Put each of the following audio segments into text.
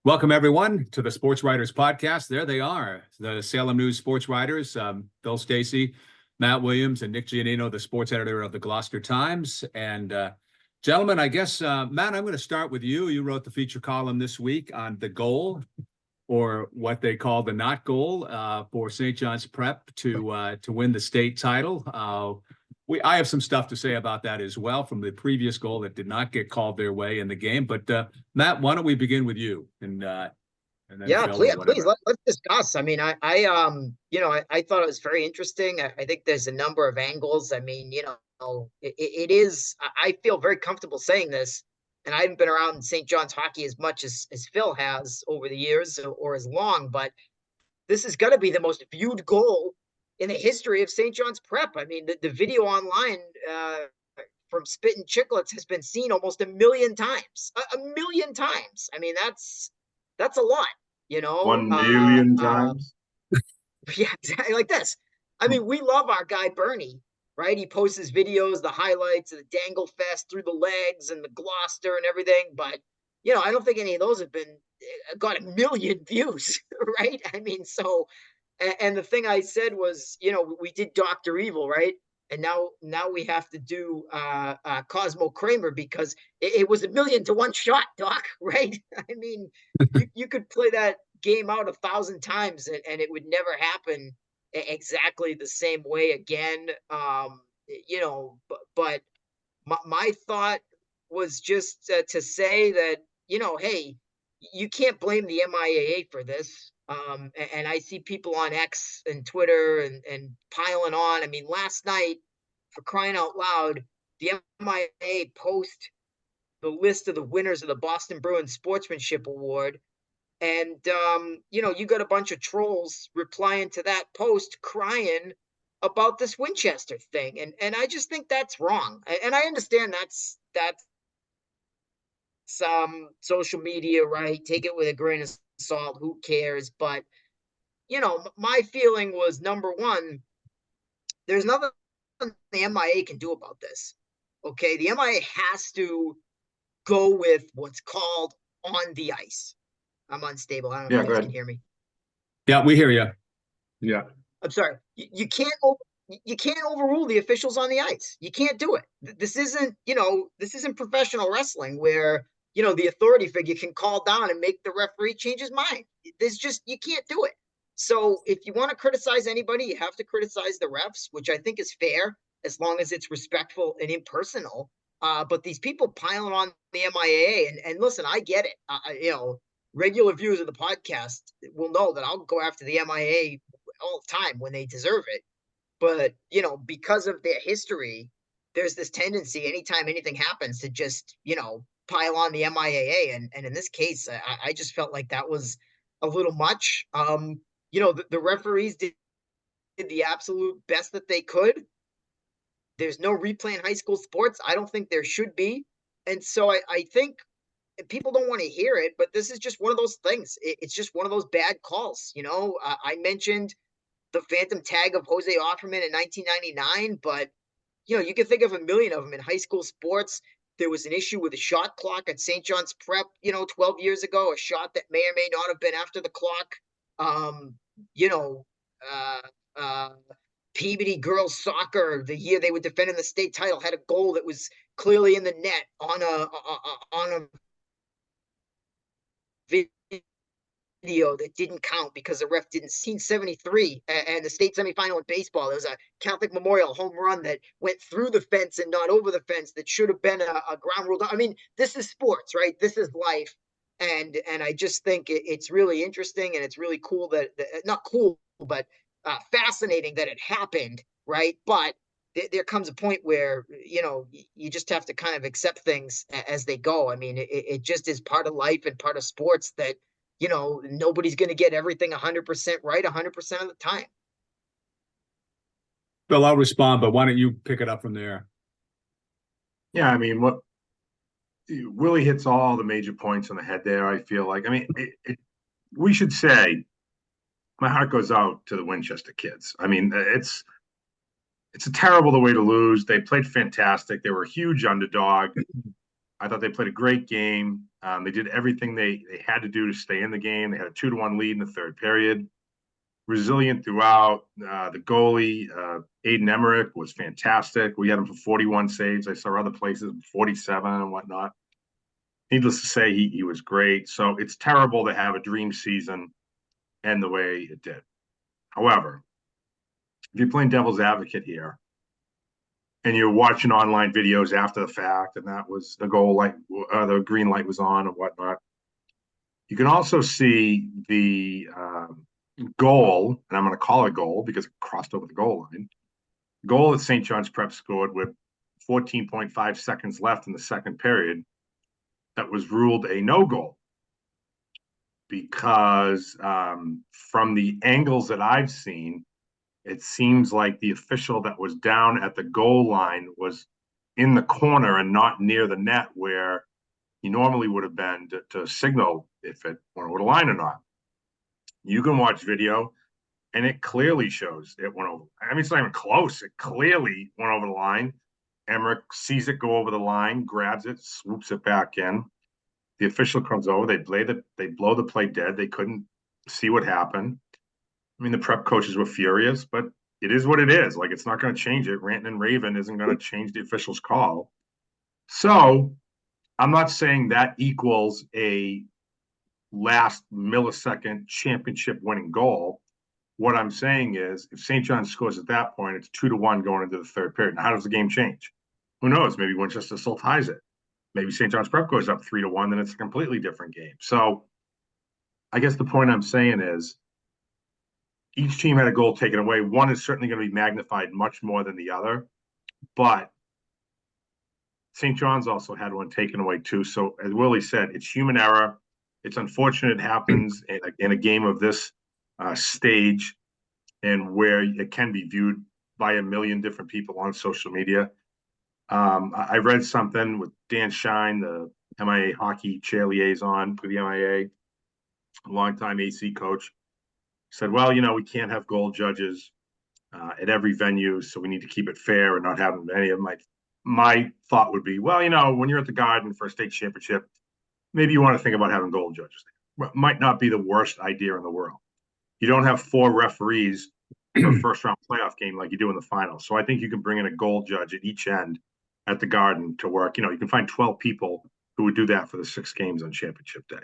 Welcome, everyone, to the Sports Writers Podcast. There they are, the Salem News Sports Writers, Bill Stacy, Matt Williams, and Nick Giannino, the sports editor of the Gloucester Times. And gentlemen, I guess, Matt, I'm going to start with you. You wrote the feature column this week on the goal, or what they call the not goal, for St. John's Prep to win the state title. I have some stuff to say about that as well from the previous goal that did not get called their way in the game. But Matt, why don't we begin with you and then Yeah, Phil or please whatever. let's discuss. I mean, I thought it was very interesting. I think there's a number of angles. I mean, it is. I feel very comfortable saying this, and I haven't been around St. John's hockey as much as Phil has over the years or as long, but this is going to be the most viewed goal in the history of St. John's Prep. I mean, the video online from Spit and Chicklets has been seen almost a million times. A million times. I mean, that's a lot, you know. 1 million times. Yeah, exactly like this. I mean, we love our guy Bernie, right? He posts his videos, the highlights of the Dangle Fest through the legs and the Gloucester and everything. But I don't think any of those have been got a million views, right? I mean, so and the thing I said was, we did Dr. Evil, right? And now we have to do Cosmo Kramer because it was a million to one shot, Doc, right? I mean, you could play that game out 1,000 times and it would never happen exactly the same way again. But my thought was just to say that, hey, you can't blame the MIAA for this. And I see people on X and Twitter and piling on. I mean, last night, for crying out loud, the MIAA post the list of the winners of the Boston Bruins Sportsmanship Award. And, you got a bunch of trolls replying to that post crying about this Winchester thing. And I just think that's wrong. And I understand that's some social media, right? Take it with a grain of salt. Who cares? But, my feeling was, number one, there's nothing the MIA can do about this. Okay. The MIA has to go with what's called on the ice. I'm unstable. I don't know Yeah, if go you guys ahead. can hear me. Yeah, we hear you. Yeah. I'm sorry. You can't overrule the officials on the ice. You can't do it. This isn't professional wrestling where, the authority figure can call down and make the referee change his mind. You can't do it. So if you want to criticize anybody, you have to criticize the refs, which I think is fair as long as it's respectful and impersonal. But these people piling on the MIAA and listen, I get it. Regular viewers of the podcast will know that I'll go after the MIA all the time when they deserve it. But, because of their history, there's this tendency anytime anything happens to just, pile on the MIAA. And in this case, I just felt like that was a little much. The referees did the absolute best that they could. There's no replay in high school sports. I don't think there should be. And so I think people don't want to hear it, but this is just one of those things. It's just one of those bad calls. I mentioned the phantom tag of Jose Offerman in 1999, but you can think of a million of them in high school sports. There was an issue with a shot clock at St. John's Prep, 12 years ago, a shot that may or may not have been after the clock. Um, you know, uh, uh, Peabody girls soccer, the year they were defending the state title, had a goal that was clearly in the net on a video that didn't count because the ref didn't see 73 and the state semifinal in baseball. There was a Catholic Memorial home run that went through the fence and not over the fence that should have been a ground rule. I mean, this is sports, right? This is life. And I just think it's really interesting and it's really cool that not cool, but fascinating that it happened, right? But there comes a point where you just have to kind of accept things as they go. I mean, it just is part of life and part of sports that nobody's going to get everything 100% right 100% of the time. Phil, I'll respond, but why don't you pick it up from there? Yeah, I mean, what Willie hits all the major points on the head there, I feel like. I mean, we should say my heart goes out to the Winchester kids. I mean, it's a terrible the way to lose. They played fantastic. They were a huge underdog. I thought they played a great game. They did everything they had to do to stay in the game. They had a 2-1 lead in the third period. Resilient throughout. The goalie, Aiden Emmerich, was fantastic. We had him for 41 saves. I saw other places 47 and whatnot. Needless to say, he was great. So it's terrible to have a dream season end the way it did. However, if you're playing devil's advocate here and you're watching online videos after the fact, and that was the goal light, the green light was on and whatnot, you can also see the goal, and I'm going to call it a goal because it crossed over the goal line. Goal that St. John's Prep scored with 14.5 seconds left in the second period that was ruled a no goal because from the angles that I've seen, it seems like the official that was down at the goal line was in the corner and not near the net where he normally would have been to signal if it went over the line or not. You can watch video and it clearly shows it went over. I mean, it's not even close. It clearly went over the line. Emmerich sees it go over the line, grabs it, swoops it back in. The official comes over. They blow the play dead. They couldn't see what happened. I mean, the Prep coaches were furious, but it is what it is. Like, it's not going to change it. Ranton and Raven isn't going to change the official's call. So I'm not saying that equals a last millisecond championship winning goal. What I'm saying is if St. John's scores at that point, it's 2-1 going into the third period. Now, how does the game change? Who knows? Maybe Winchester still ties it. Maybe St. John's Prep goes up 3-1, then it's a completely different game. So I guess the point I'm saying is each team had a goal taken away. One is certainly going to be magnified much more than the other, but St. John's also had one taken away too. So as Willie said, it's human error. It's unfortunate it happens in a game of this stage and where it can be viewed by a million different people on social media. I read something with Dan Shine, the MIA hockey chair liaison for the MIA, a longtime AC coach, said, well, we can't have goal judges at every venue, so we need to keep it fair and not have any of them. My thought would be, well, when you're at the Garden for a state championship, maybe you want to think about having goal judges there. It might not be the worst idea in the world. You don't have 4 referees for a first-round playoff game like you do in the finals. So I think you can bring in a goal judge at each end at the Garden to work. You can find 12 people who would do that for the 6 games on championship day.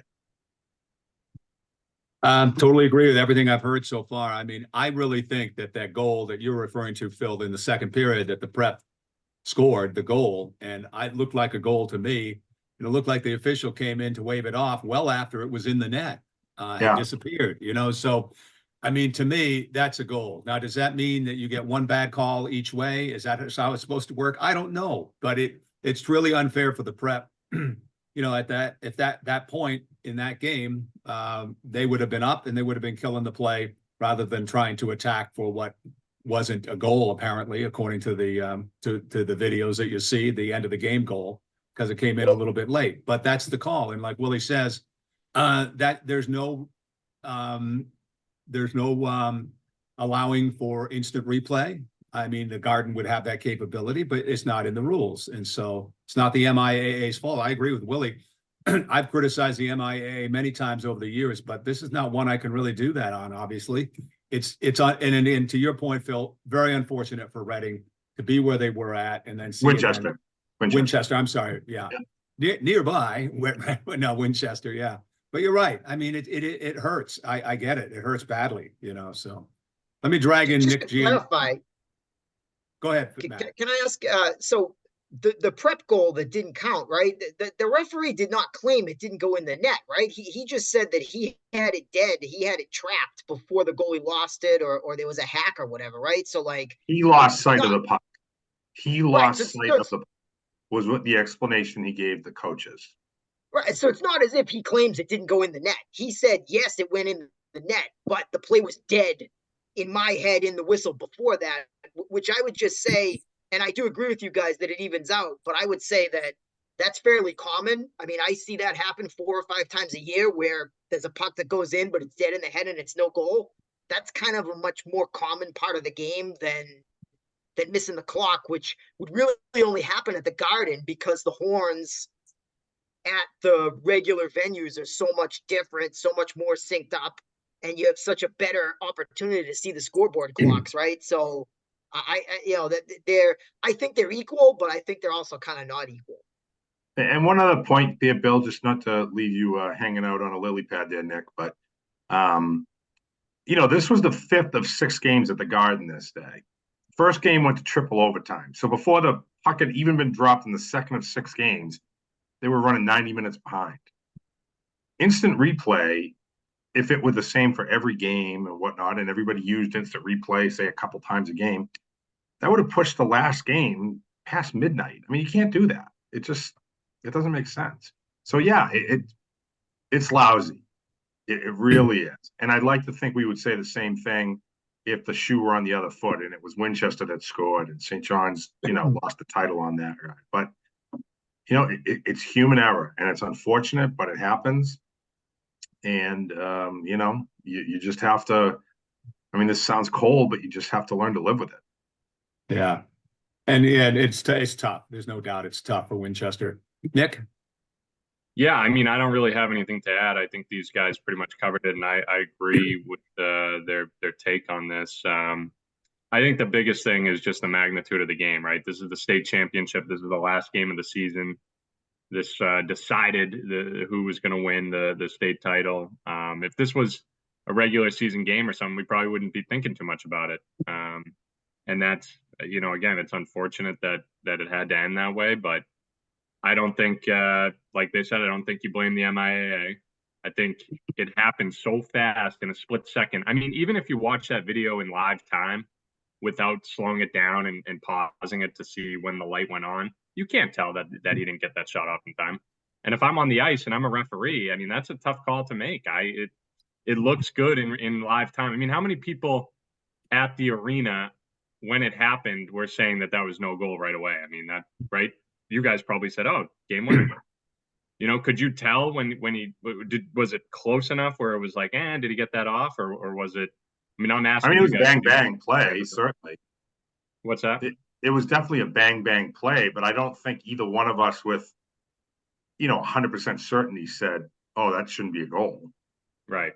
Totally agree with everything I've heard so far. I mean, I really think that goal that you're referring to, Phil, in the second period that the Prep scored the goal, and it looked like a goal to me. It looked like the official came in to wave it off well after it was in the net. It disappeared, So, I mean, to me, that's a goal. Now, does that mean that you get one bad call each way? Is that how it's supposed to work? I don't know, but it's really unfair for the Prep. At that point in that game, they would have been up and they would have been killing the play rather than trying to attack for what wasn't a goal, apparently, according to the to the videos that you see, the end of the game goal, because it came in a little bit late. But that's the call, and like Willie says, that there's no allowing for instant replay. I mean, the Garden would have that capability, but it's not in the rules. And so it's not the MIAA's fault. I agree with Willie. I've criticized the MIAA many times over the years, but this is not one I can really do that on, obviously. It's on, and to your point, Phil, very unfortunate for Reading to be where they were at and then see Winchester. I'm sorry. Yeah. Nearby. No, Winchester. Yeah. But you're right. I mean, it hurts. I get it. It hurts badly, so let me drag in Nick G. Clarify. Go ahead. Can I ask? So the Prep goal that didn't count, right? The referee did not claim it didn't go in the net, right? He just said that he had it dead. He had it trapped before the goalie lost it, or there was a hack or whatever, right? So he lost sight of the puck. He lost sight of the puck was what the explanation he gave the coaches. Right. So it's not as if he claims it didn't go in the net. He said, yes, it went in the net, but the play was dead in my head in the whistle before that, which I would just say, and I do agree with you guys that it evens out, but I would say that that's fairly common. I mean, I see that happen 4 or 5 times a year where there's a puck that goes in, but it's dead in the head and it's no goal. That's kind of a much more common part of the game than missing the clock, which would really only happen at the Garden because the Horns at the regular venues are so much different, so much more synced up, and you have such a better opportunity to see the scoreboard clocks, right? So you know, that I think they're equal, but I think they're also kind of not equal. And one other point there, Bill, just not to leave you hanging out on a lily pad there, Nick, but um, this was the fifth of 6 games at the Garden this day. First game went to triple overtime. So before the puck had even been dropped in the second of 6 games, they were running 90 minutes behind. Instant replay, if it were the same for every game and whatnot, and everybody used instant replay, say a couple times a game, that would have pushed the last game past midnight. I mean, you can't do that. It doesn't make sense. So yeah, it's lousy. It really is. And I'd like to think we would say the same thing if the shoe were on the other foot and it was Winchester that scored and St. John's, lost the title on that. But, it's human error and it's unfortunate, but it happens. And, you just have to, I mean, this sounds cold, but you just have to learn to live with it. Yeah. And yeah, it's tough. There's no doubt it's tough for Winchester. Nick? Yeah, I mean, I don't really have anything to add. I think these guys pretty much covered it, and I agree with their take on this. I think the biggest thing is just the magnitude of the game, right? This is the state championship. This is the last game of the season. This decided who was going to win the state title. If this was a regular season game or something, we probably wouldn't be thinking too much about it. And that's, again, it's unfortunate that it had to end that way, but I don't think, like they said, I don't think you blame the MIAA. I think it happened so fast in a split second. I mean, even if you watch that video in live time without slowing it down and pausing it to see when the light went on, you can't tell that he didn't get that shot off in time. And if I'm on the ice and I'm a referee, I mean, that's a tough call to make. It looks good in live time. I mean, how many people at the arena when it happened were saying that was no goal right away? I mean, right? You guys probably said, "Oh, game winner." Could you tell when he was it close enough where it was like, did he get that off, or was it? I mean, I'm asking. I mean, it was you guys bang play, certainly. What's that? It was definitely a bang play, but I don't think either one of us with 100% certainty said, "Oh, that shouldn't be a goal." Right.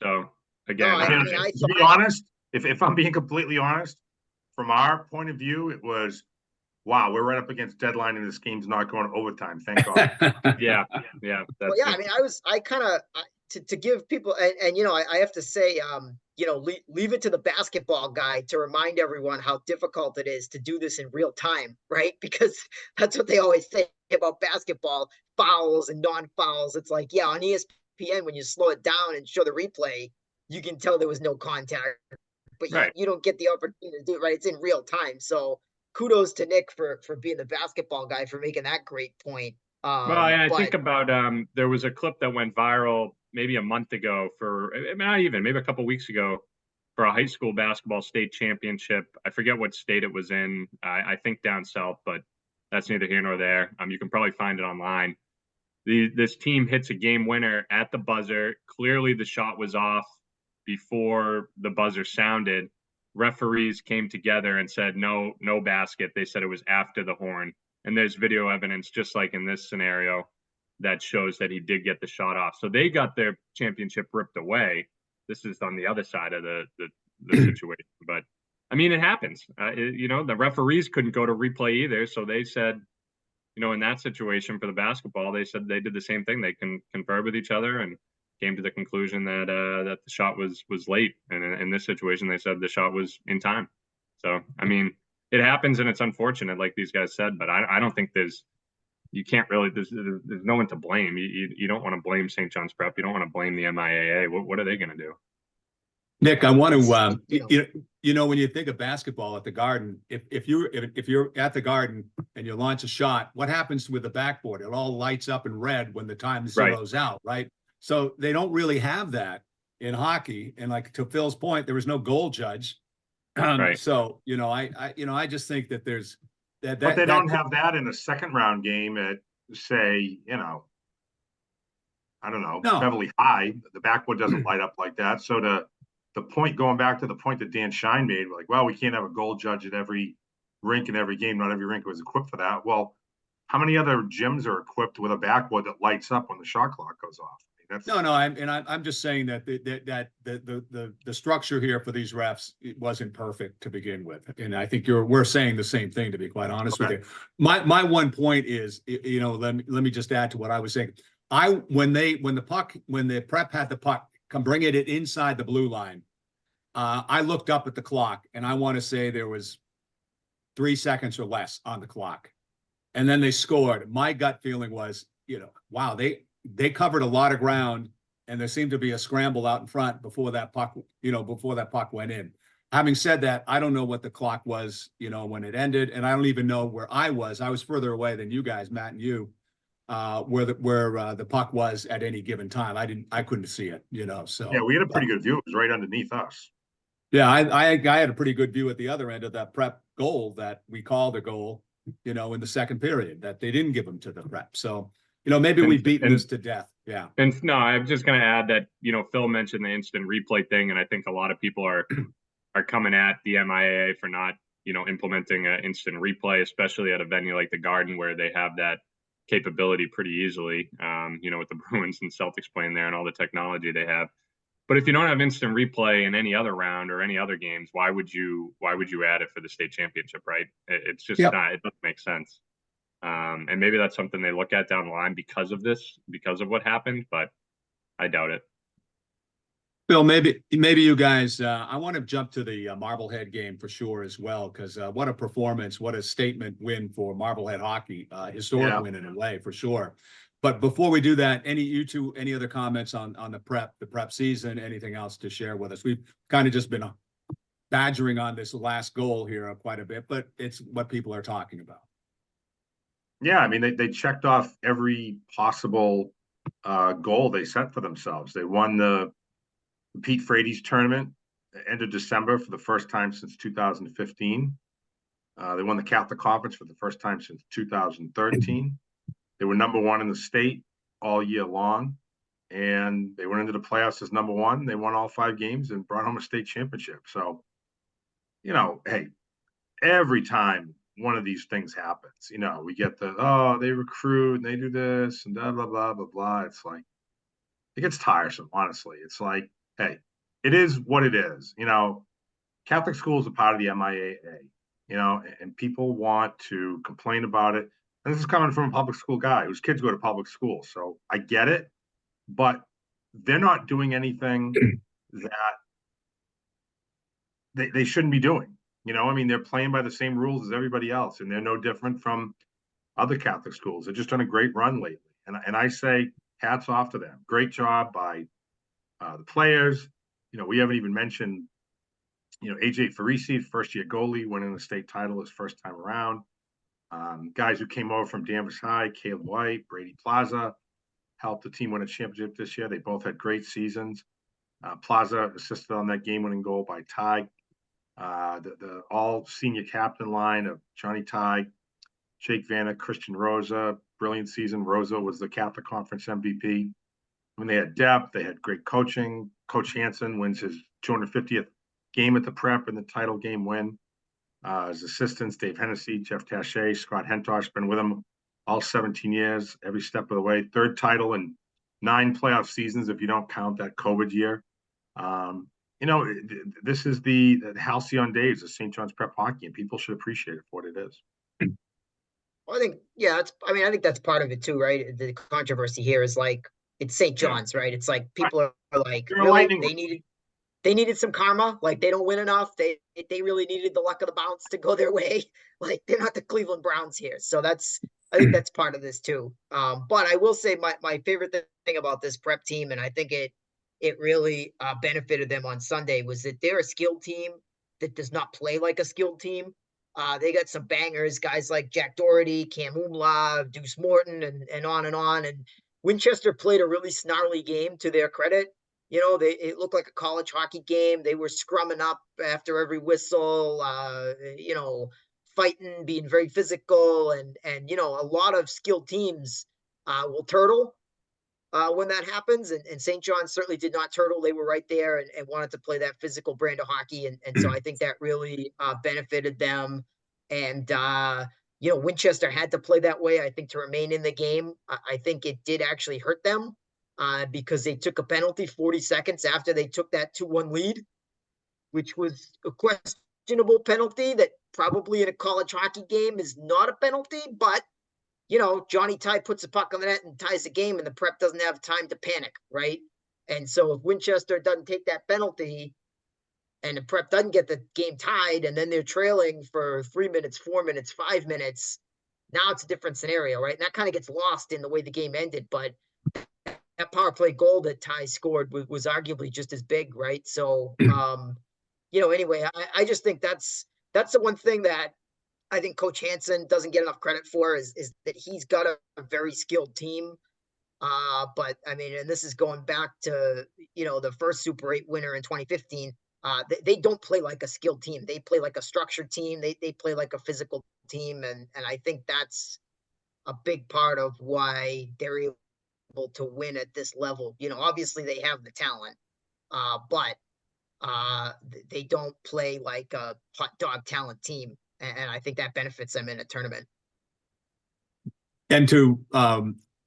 So again, to be honest, if I'm being completely honest, from our point of view, it was, wow, we're right up against deadline and this game's not going to overtime. Thank God. yeah. Well, yeah, I mean, I kind of to give people, and I have to say, leave it to the basketball guy to remind everyone how difficult it is to do this in real time, right? Because that's what they always say about basketball, fouls and non-fouls. It's like, yeah, on ESPN, when you slow it down and show the replay, you can tell there was no contact, but right. you don't get the opportunity to do it, right? It's in real time. So kudos to Nick for being the basketball guy for making that great point. Well, and I think about there was a clip that went viral maybe a month ago maybe a couple of weeks ago for a high school basketball state championship. I forget what state it was in. I think down south, but that's neither here nor there. You can probably find it online. This team hits a game winner at the buzzer. Clearly the shot was off before the buzzer sounded. Referees came together and said, no basket. They said it was after the horn. And there's video evidence, just like in this scenario, that shows that he did get the shot off. So they got their championship ripped away. This is on the other side of the situation. But, I mean, it happens. The referees couldn't go to replay either. So they said, in that situation for the basketball, they said they did the same thing. They can confer with each other and came to the conclusion that the shot was late. And in this situation, they said the shot was in time. So, I mean, it happens and it's unfortunate, like these guys said, but I don't think there's no one to blame. You don't want to blame St. John's Prep. You don't want to blame the MIAA. What are they going to do? Nick, I want to, when you think of basketball at the Garden, if you're at the Garden and you launch a shot, what happens with the backboard? It all lights up in red when the time zeroes out, right? So they don't really have that in hockey. And like to Phil's point, there was no goal judge. Right. So, I just think that there's that. But they don't have that in a second round game at, say, I don't know, Beverly High. The backboard doesn't light up like that. So the point, going back to the point that Dan Shine made, like, well, we can't have a goal judge at every rink in every game. Not every rink was equipped for that. Well, how many other gyms are equipped with a backboard that lights up when the shot clock goes off? I mean, No, I'm just saying that the structure here for these refs, it wasn't perfect to begin with, and I think we're saying the same thing, to be quite honest with you. My one point is, let me just add to what I was saying. When the prep had the puck, come bringing it inside the blue line, I looked up at the clock, and I want to say there was 3 seconds or less on the clock, and then they scored. My gut feeling was, wow, they covered a lot of ground, and there seemed to be a scramble out in front before that puck went in. Having said that, I don't know what the clock was, when it ended, and I don't even know where I was. I was further away than you guys, Matt and you, where the puck was at any given time. I couldn't see it, so. Yeah, we had a pretty good view. It was right underneath us. Yeah, I had a pretty good view at the other end of that prep goal that we called a goal, in the second period, that they didn't give them to the prep. So, maybe we've beaten this to death. Yeah. And no, I'm just going to add that, Phil mentioned the instant replay thing, and I think a lot of people are coming at the MIAA for not, implementing an instant replay, especially at a venue like the Garden where they have that capability pretty easily, with the Bruins and Celtics playing there and all the technology they have. But if you don't have instant replay in any other round or any other games, why would you add it for the state championship, right? It's just not, it doesn't make sense. And maybe that's something they look at down the line because of what happened, but I doubt it. Bill, maybe you guys, I want to jump to the Marblehead game for sure as well, because what a performance, what a statement win for Marblehead hockey, historic win in a way for sure. But before we do that, any other comments on the prep season, anything else to share with us? We've kind of just been badgering on this last goal here quite a bit, but it's what people are talking about. Yeah, I mean, they checked off every possible goal they set for themselves. They won the Pete Frady's tournament end of December for the first time since 2015. They won the Catholic Conference for the first time since 2013. They were number one in the state all year long, and they went into the playoffs as number one. They won all 5 games and brought home a state championship. So, hey, every time one of these things happens, we get they recruit and they do this and blah, blah, blah, blah, blah. It's like, it gets tiresome, honestly. It's like, hey, it is what it is. Catholic schools are part of the MIAA, and people want to complain about it. And this is coming from a public school guy whose kids go to public school. So I get it, but they're not doing anything that they shouldn't be doing. I mean, they're playing by the same rules as everybody else, and they're no different from other Catholic schools. They've just done a great run lately. And I say hats off to them. Great job by the players. We haven't even mentioned, AJ Farisi, first-year goalie, winning the state title his first time around. Guys who came over from Danvers High, Caleb White, Brady Plaza, helped the team win a championship this year. They both had great seasons. Plaza assisted on that game-winning goal by Ty. The all-senior captain line of Johnny Ty, Jake Vanna, Christian Rosa, brilliant season. Rosa was the Catholic Conference MVP. When they had depth, they had great coaching. Coach Hansen wins his 250th game at the prep and the title game win. His assistants, Dave Hennessy, Jeff Taché, Scott Hentosh, been with him all 17 years, every step of the way. 3rd title in 9 playoff seasons, if you don't count that COVID year. This is the halcyon days of St. John's Prep hockey, and people should appreciate it for what it is. Well, I think that's part of it too, right? The controversy here is like, it's St. John's, right? It's like people are like, really, they needed some karma. Like, they don't win enough. They really needed the luck of the bounce to go their way. Like, they're not the Cleveland Browns here. So I think that's part of this too. But I will say my favorite thing about this prep team, and I think it really benefited them on Sunday, was that they're a skilled team that does not play like a skilled team. They got some bangers, guys like Jack Doherty, Cam Umla, Deuce Morton, and on and on. And Winchester played a really snarly game, to their credit. It looked like a college hockey game. They were scrumming up after every whistle, fighting, being very physical, and a lot of skilled teams will turtle when that happens. And St. John's certainly did not turtle. They were right there and wanted to play that physical brand of hockey. And so I think that really benefited them. And, Winchester had to play that way, I think, to remain in the game. I think it did actually hurt them because they took a penalty 40 seconds after they took that 2-1 lead, which was a questionable penalty that probably in a college hockey game is not a penalty, but Johnny Ty puts the puck on the net and ties the game, and the Prep doesn't have time to panic, right? And so if Winchester doesn't take that penalty and the Prep doesn't get the game tied, and then they're trailing for 3 minutes, 4 minutes, 5 minutes, now it's a different scenario, right? And that kind of gets lost in the way the game ended. But that power play goal that Ty scored was arguably just as big, right? So, anyway, I just think that's the one thing that I think Coach Hansen doesn't get enough credit for is that he's got a very skilled team. But I mean, and this is going back to, the first Super 8 winner in 2015. They don't play like a skilled team. They play like a structured team. They play like a physical team. And I think that's a big part of why they're able to win at this level. Obviously they have the talent, but they don't play like a hot dog talent team. And I think that benefits them in a tournament. And to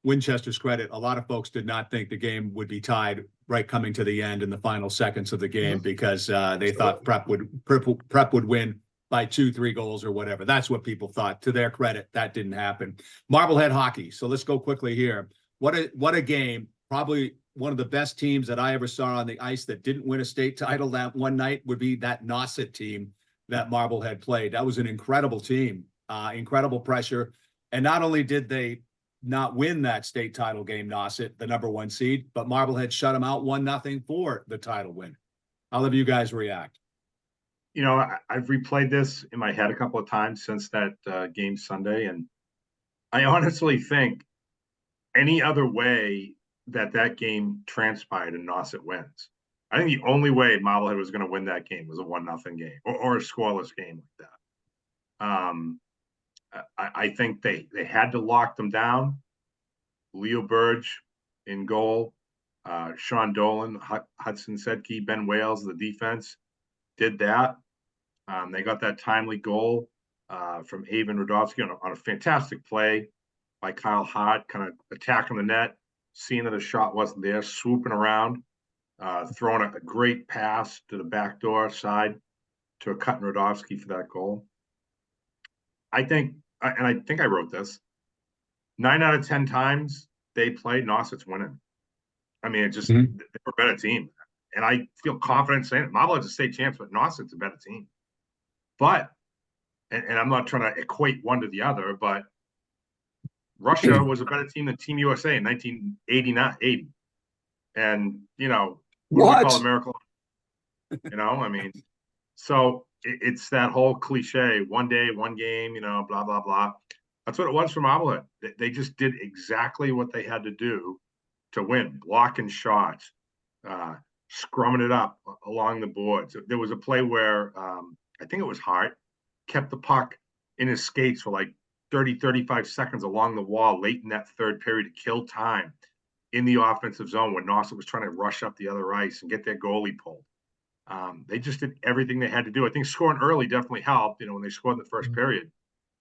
Winchester's credit, a lot of folks did not think the game would be tied right coming to the end in the final seconds of the game because they thought Prep would win by 2-3 goals or whatever. That's what people thought. To their credit, that didn't happen. Marblehead hockey. So let's go quickly here. What a game. Probably one of the best teams that I ever saw on the ice that didn't win a state title that one night would be that Nauset team that Marblehead played. That was an incredible team, incredible pressure. And not only did they not win that state title game, Nauset, the number 1 seed, but Marblehead shut them out 1-0 for the title win. I'll have you guys react. I've replayed this in my head a couple of times since that game Sunday, and I honestly think any other way that game transpired and Nauset wins. I think the only way Marblehead was going to win that game was a 1-0 game or a scoreless game like that. I think they had to lock them down. Leo Burge in goal, Sean Dolan, Hudson Sedke, Ben Wales, the defense did that. They got that timely goal from Avon Radovsky on a fantastic play by Kyle Hart, kind of attacking the net, seeing that the shot wasn't there, swooping around, throwing a great pass to the backdoor side to a cut Radovsky for that goal. I think I wrote this, 9 out of 10 times they played, Nauset's winning. I mean, they were a better team. And I feel confident saying it. Marblehead's a state champs, but Nauset's a better team. But, and I'm not trying to equate one to the other, but Russia was a better team than Team USA in 1980. And, what do we call a miracle? I mean, so it's that whole cliche, one day, one game, blah, blah, blah. That's what it was for Marblehead. They just did exactly what they had to do to win, blocking shots, scrumming it up along the boards. There was a play where I think it was Hart, kept the puck in his skates for like 30, 35 seconds along the wall late in that third period to kill time in the offensive zone when Nauset was trying to rush up the other ice and get their goalie pulled. They just did everything they had to do. I think scoring early definitely helped, when they scored in the first period.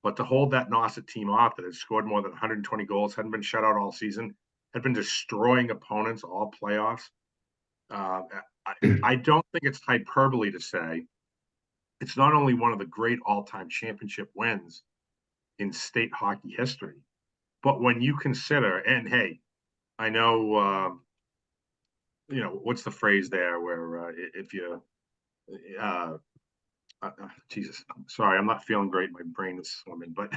But to hold that Nauset team off that had scored more than 120 goals, hadn't been shut out all season, had been destroying opponents all playoffs. I don't think it's hyperbole to say it's not only one of the great all-time championship wins in state hockey history, but when you consider, and hey, I know, what's the phrase there where if you, Jesus, sorry, I'm not feeling great. My brain is swimming, but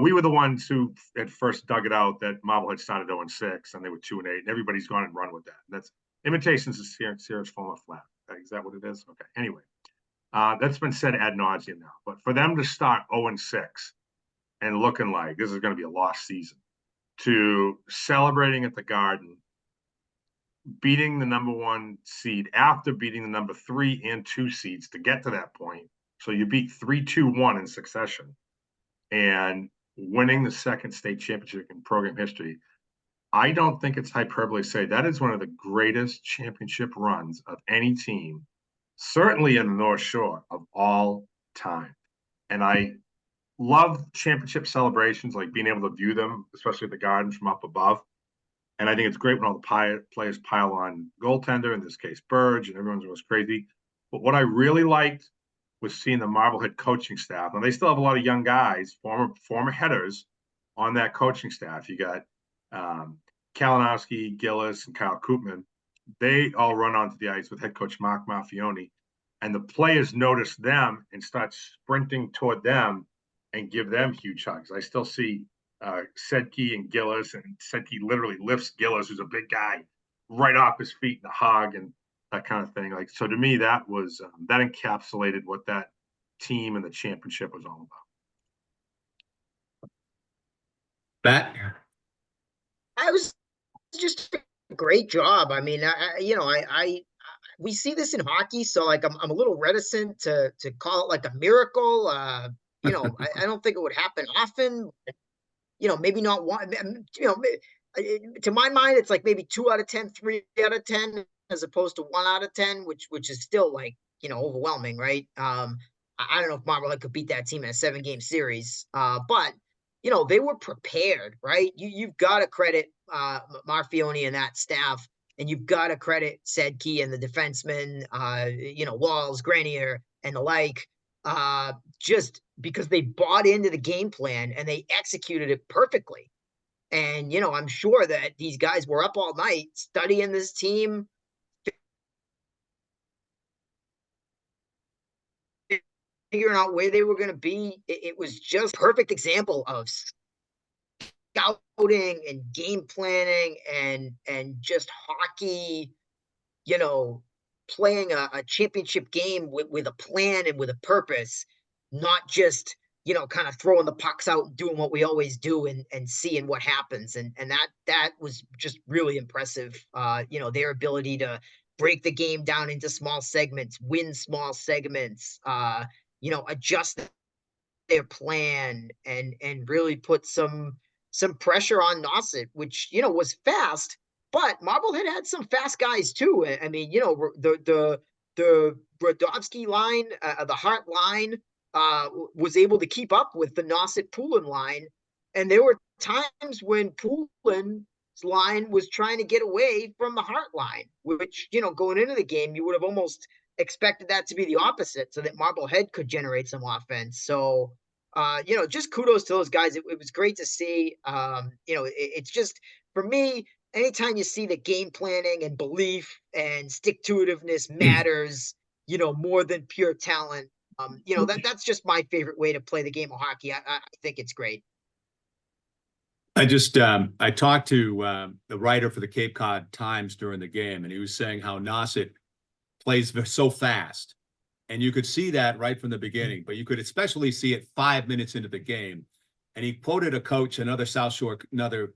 we were the ones who at first dug it out that Marblehead started 0-6 and they were 2-8, and everybody's gone and run with that. That's imitations of Sears falling flat. Is that what it is? Okay. Anyway, that's been said ad nauseum now, but for them to start 0-6 and looking like this is going to be a lost season, to celebrating at the Garden, beating the number 1 seed after beating the number 3 and 2 seeds to get to that point. So you beat 3-2-1 in succession and winning the second state championship in program history. I don't think it's hyperbole to say that is one of the greatest championship runs of any team, certainly in the North Shore, of all time. And I love championship celebrations, like being able to view them, especially at the Garden from up above. And I think it's great when all the players pile on goaltender, in this case, Burge, and everyone goes crazy. But what I really liked was seeing the Marblehead coaching staff. And they still have a lot of young guys, former headers on that coaching staff. You got Kalinowski, Gillis, and Kyle Koopman. They all run onto the ice with head coach Mark Maffioni. And the players notice them and start sprinting toward them and give them huge hugs. I still see Sedke and Gillis, and Sedke literally lifts Gillis, who's a big guy, right off his feet in a hug and that kind of thing. Like, so to me, that was that encapsulated what that team and the championship was all about. Bat? I was just a great job. I mean, we see this in hockey, so like I'm a little reticent to call it like a miracle. I don't think it would happen often. Maybe not one. To my mind, it's like maybe 2 out of 10, 3 out of 10, as opposed to 1 out of 10, which is still like overwhelming, right? I don't know if Marblehead could beat that team in a 7-game series, but they were prepared, right? You've got to credit Marfione and that staff, and you've got to credit Sedke and the defensemen, Walls, Grenier, and the like, just because they bought into the game plan and they executed it perfectly. And, I'm sure that these guys were up all night studying this team, figuring out where they were going to be. It was just a perfect example of scouting and game planning and just hockey, playing a championship game with a plan and with a purpose, not just, kind of throwing the pucks out and doing what we always do and seeing what happens. And that was just really impressive. Their ability to break the game down into small segments, win small segments, adjust their plan and really put some pressure on Nauset, which, was fast, but Marblehead had some fast guys too. I mean, the Brodovsky line, the Hart line, was able to keep up with the Nauset Poulin line. And there were times when Poulin's line was trying to get away from the Hart line, which, going into the game, you would have almost expected that to be the opposite, so that Marblehead could generate some offense. So, just kudos to those guys. It was great to see. It's just, for me, anytime you see that game planning and belief and stick-to-itiveness matters, more than pure talent, that's just my favorite way to play the game of hockey. I think it's great. I talked to the writer for the Cape Cod Times during the game, and he was saying how Nauset plays so fast. And you could see that right from the beginning, but you could especially see it 5 minutes into the game. And he quoted a coach, another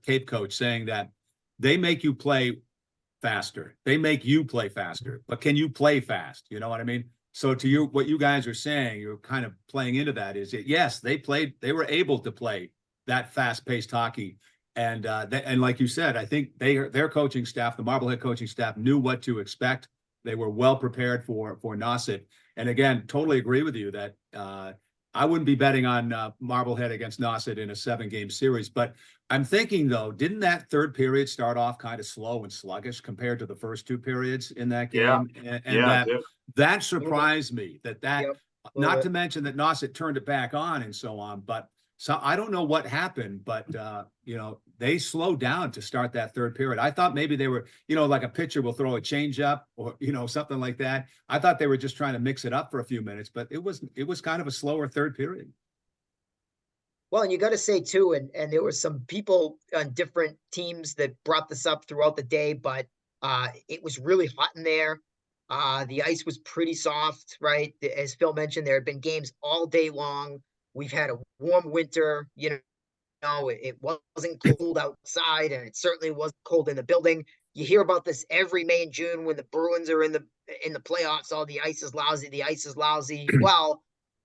Cape coach, saying that they make you play faster. They make you play faster, but can you play fast? You know what I mean? So to you, what you guys are saying, you're kind of playing into that is that, yes, they were able to play that fast-paced hockey. And like you said, I think their coaching staff, the Marblehead coaching staff, knew what to expect. They were well prepared for Nauset. And again, totally agree with you that I wouldn't be betting on Marblehead against Nauset in a 7-game series. But I'm thinking, though, didn't that third period start off kind of slow and sluggish compared to the first 2 periods in that game? Yeah. And that surprised me. Yep. Not to mention that Nauset turned it back on and so on. But so I don't know what happened, but they slowed down to start that third period. I thought maybe they were, like a pitcher will throw a change up or, something like that. I thought they were just trying to mix it up for a few minutes, but it was kind of a slower third period. Well, and you got to say too, and there were some people on different teams that brought this up throughout the day, but it was really hot in there. The ice was pretty soft, right? As Phil mentioned, there had been games all day long. We've had a warm winter, it wasn't cold outside, and it certainly wasn't cold in the building. You hear about this every May and June when the Bruins are in the playoffs. Oh, the ice is lousy. The ice is lousy. Well,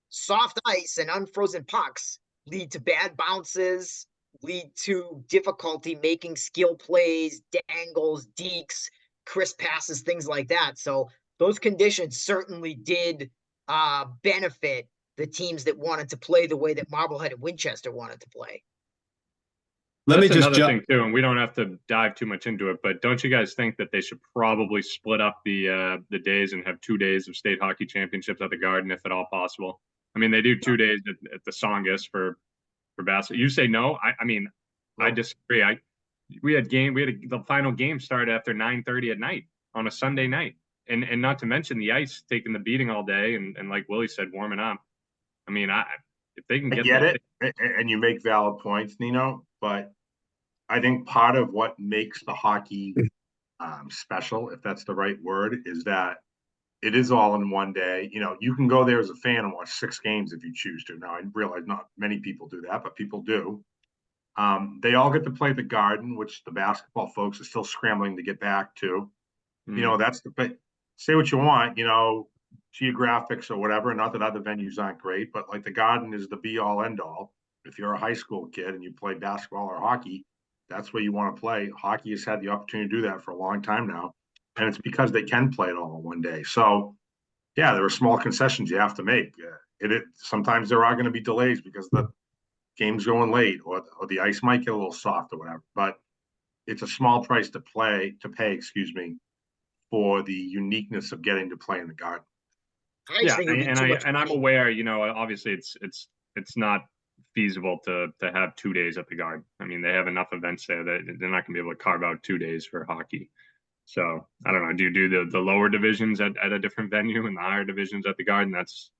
soft ice and unfrozen pucks lead to bad bounces, lead to difficulty making skill plays, dangles, dekes, crisp passes, things like that. So those conditions certainly did benefit the teams that wanted to play the way that Marblehead and Winchester wanted to play. Let me That's just another jump. thing too, and we don't have to dive too much into it, but don't you guys think that they should probably split up the days and have 2 days of state hockey championships at the Garden, if at all possible? I mean, they do 2 days at the Songus for basketball. You say no? I mean, I disagree. We had the final game started after 9:30 at night on a Sunday night, and not to mention the ice taking the beating all day, and like Willie said, warming up. I mean, if they can I get get that, it, and you make valid points, Nino, but I think part of what makes the hockey special, if that's the right word, is that it is all in one day. You know, you can go there as a fan and watch 6 games if you choose to. Now, I realize not many people do that, but people do. They all get to play the Garden, which the basketball folks are still scrambling to get back to. You know, that's say what you want, you know, geographics or whatever. Not that other venues aren't great, but like the Garden is the be all end all. If you're a high school kid and you play basketball or hockey, that's where you want to play. Hockey has had the opportunity to do that for a long time now. And it's because they can play it all in one day. So, yeah, there are small concessions you have to make. Sometimes there are going to be delays because the game's going late or the ice might get a little soft or whatever. But it's a small price to pay, for the uniqueness of getting to play in the Garden. I just think it would be too much I'm money. aware, you know, obviously it's not feasible to have 2 days at the Garden. I mean, they have enough events there that they're not going to be able to carve out 2 days for hockey. So I don't know. Do you do the lower divisions at a different venue and the higher divisions at the Garden? It's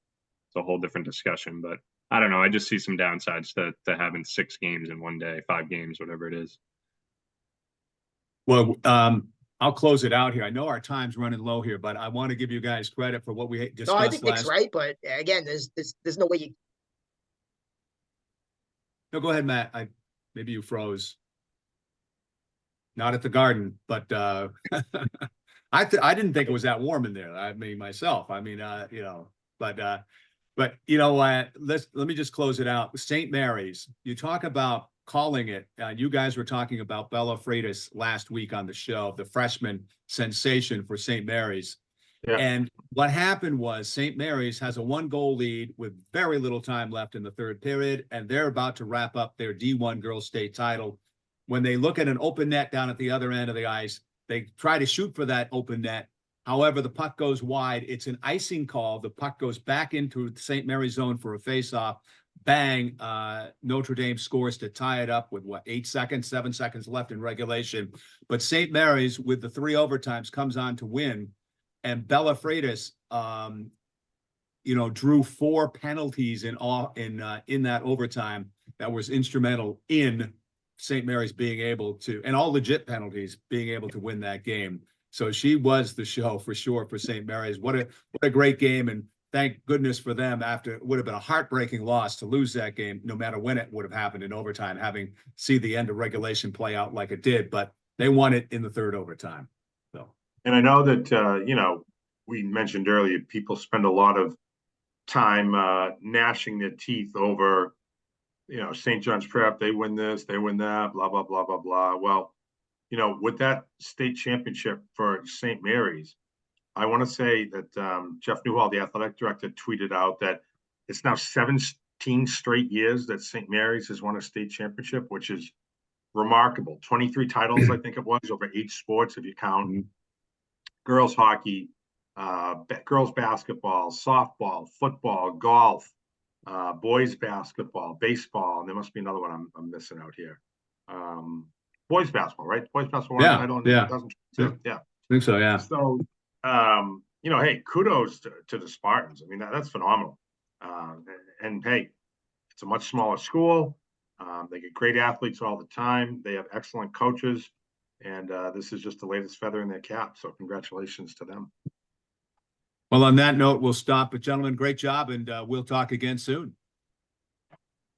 a whole different discussion. But I don't know. I just see some downsides to having 6 games in one day, 5 games, whatever it is. Well, I'll close it out here. I know our time's running low here, but I want to give you guys credit for what we discussed No, I think Nick's last. right, but again, there's no way you. No, go ahead, Matt. Maybe you froze. Not at the Garden, but I didn't think it was that warm in there. I mean, myself. I mean, you know, but you know what? Let me just close it out. St. Mary's. You talk about calling it. You guys were talking about Bella Freitas last week on the show, the freshman sensation for St. Mary's. Yeah. And what happened was St. Mary's has a 1-goal lead with very little time left in the third period, and they're about to wrap up their D1 girls state title. When they look at an open net down at the other end of the ice, they try to shoot for that open net. However, the puck goes wide. It's an icing call. The puck goes back into the St. Mary's zone for a faceoff. Bang, Notre Dame scores to tie it up with 7 seconds left in regulation. But St. Mary's, with the 3 overtimes, comes on to win. And Bella Freitas, you know, drew 4 penalties in that overtime that was instrumental in St. Mary's being able to, and all legit penalties, being able to win that game. So she was the show for sure for St. Mary's. What a great game, and thank goodness for them. After it would have been a heartbreaking loss to lose that game, no matter when it would have happened in overtime, having see the end of regulation play out like it did. But they won it in the 3rd overtime. So, and I know that you know, we mentioned earlier, people spend a lot of time gnashing their teeth over, you know, St. John's Prep, they win this, they win that, blah, blah, blah, blah, blah. Well, you know, with that state championship for St. Mary's, I want to say that Jeff Newhall, the athletic director, tweeted out that it's now 17 straight years that St. Mary's has won a state championship, which is remarkable. 23 titles, I think it was, over 8 sports if you count girls hockey, girls basketball, softball, football, golf, boys basketball, baseball, and there must be another one I'm missing out here. Boys basketball, right? Boys basketball yeah, title in yeah, 2002. Yeah, I think so. Yeah. So, you know, hey, kudos to the Spartans. I mean, that's phenomenal. And hey, it's a much smaller school. They get great athletes all the time. They have excellent coaches, and this is just the latest feather in their cap. So, congratulations to them. Well, on that note, we'll stop. But gentlemen, great job, and we'll talk again soon.